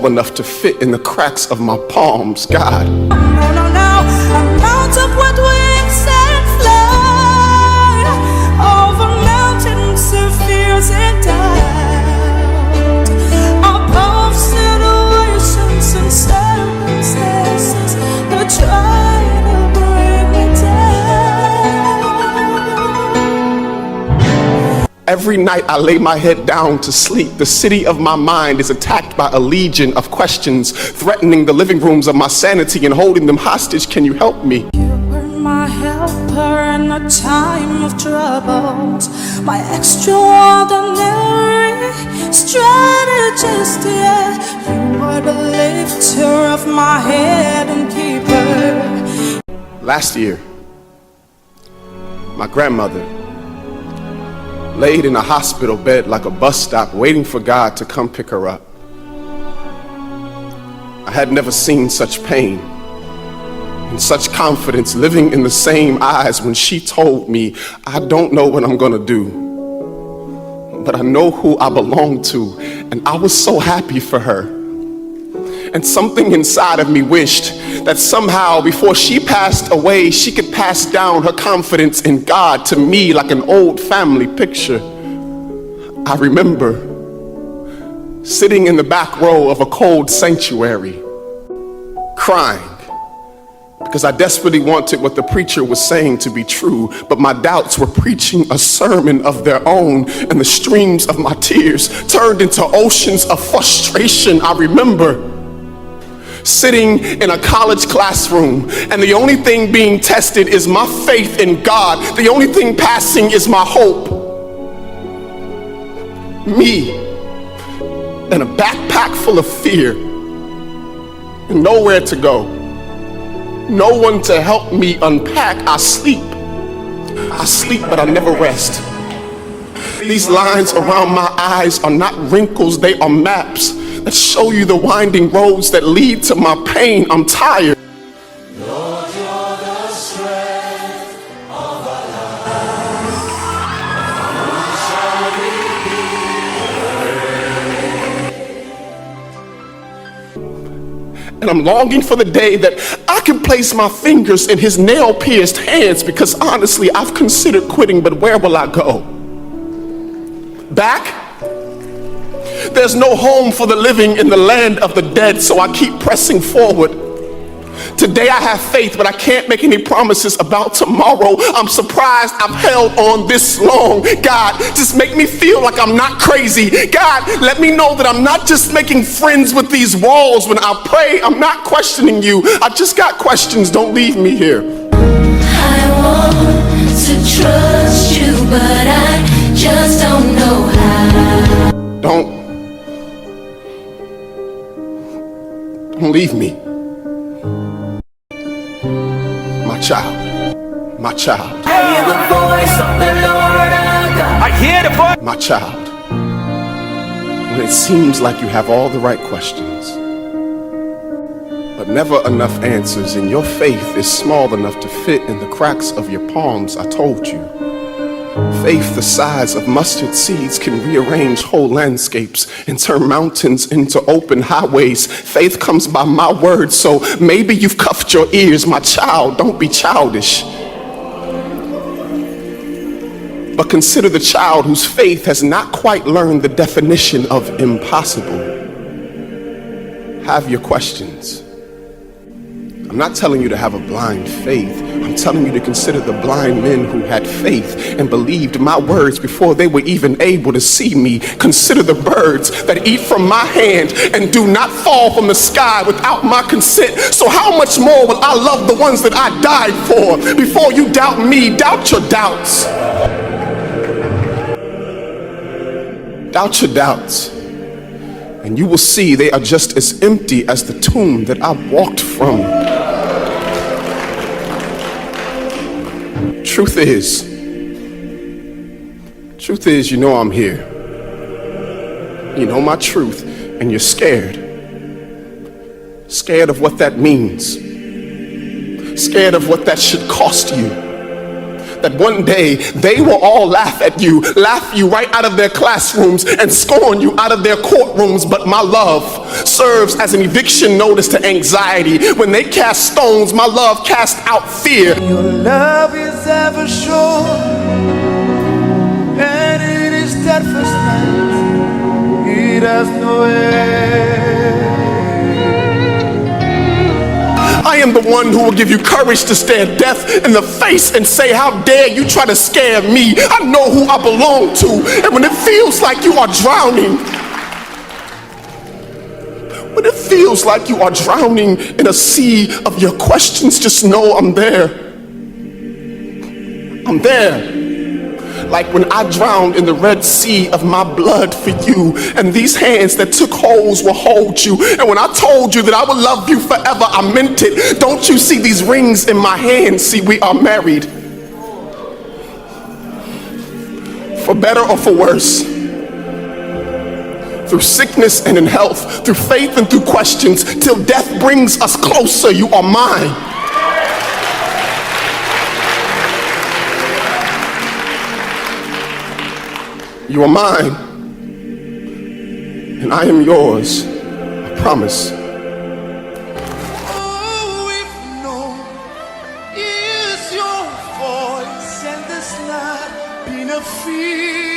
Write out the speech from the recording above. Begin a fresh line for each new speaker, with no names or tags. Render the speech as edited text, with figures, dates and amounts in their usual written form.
enough to fit in the cracks of my palms, God.
No, no, no, I'm out of what wings and fly over mountains of fears and doubt, above situations and circumstances that try to bring me down.
Every night I lay my head down to sleep, the city of my mind is attacked by a legion of questions, threatening the living rooms of my sanity and holding them hostage. Can you help me?
You were my helper in a time of troubles, my extraordinary strategist, yeah. You were the lifter of my head and keeper.
Last year, my grandmother laid in a hospital bed like a bus stop, waiting for God to come pick her up. I had never seen such pain and such confidence living in the same eyes when she told me, I don't know what I'm gonna do, but I know who I belong to. And I was so happy for her. And something inside of me wished that somehow before she passed away, she could pass down her confidence in God to me like an old family picture. I remember sitting in the back row of a cold sanctuary, crying because I desperately wanted what the preacher was saying to be true, but my doubts were preaching a sermon of their own, and the streams of my tears turned into oceans of frustration. I remember sitting in a college classroom, and the only thing being tested is my faith in God. The only thing passing is my hope. Me, in a backpack full of fear, and nowhere to go, no one to help me unpack. I sleep, but I never rest. These lines around my eyes are not wrinkles, they are maps that show you the winding roads that lead to my pain. I'm tired.
Lord, you're the strength of our lives. Who shall we be?
And I'm longing for the day that I can place my fingers in his nail-pierced hands, because honestly, I've considered quitting, but where will I go? Back? There's no home for the living in the land of the dead, so I keep pressing forward. Today I have faith, but I can't make any promises about tomorrow. I'm surprised I've held on this long. God, just make me feel like I'm not crazy. God, let me know that I'm not just making friends with these walls. When I pray, I'm not questioning you. I just got questions. Don't leave me here.
I want to trust you, but I just don't know how.
Don't leave me. My child. My child.
I hear the voice of the Lord our God. I hear the voice.
My child. When it seems like you have all the right questions, but never enough answers, and your faith is small enough to fit in the cracks of your palms, I told you. Faith the size of mustard seeds can rearrange whole landscapes and turn mountains into open highways. Faith comes by my word, so maybe you've cuffed your ears. My child, don't be childish. But consider the child whose faith has not quite learned the definition of impossible. Have your questions. I'm not telling you to have a blind faith. I'm telling you to consider the blind men who had faith and believed my words before they were even able to see me. Consider the birds that eat from my hand and do not fall from the sky without my consent. So how much more will I love the ones that I died for? Before you doubt me, doubt your doubts. Doubt your doubts, and you will see they are just as empty as the tomb that I walked from. Truth is, you know I'm here. You know my truth, and you're scared. Scared of what that means. Scared of what that should cost you. that one day they will all laugh you right out of their classrooms and scorn you out of their courtrooms. But my love serves as an eviction notice to anxiety. When they cast stones, my love casts out fear.
Your love is ever sure, and it is steadfast night. It has no end.
I am the one who will give you courage to stare death in the face and say, how dare you try to scare me? I know who I belong to. And when it feels like you are drowning, when it feels like you are drowning in a sea of your questions, just know I'm there. I'm there. Like when I drowned in the Red Sea of my blood for you, and these hands that took holes will hold you. And when I told you that I would love you forever, I meant it. Don't you see these rings in my hands? See, we are married. For better or for worse. Through sickness and in health, through faith and through questions, till death brings us closer, you are mine. You are mine, and I am yours, I promise.
Oh, if no is your voice, and there's not been a fear.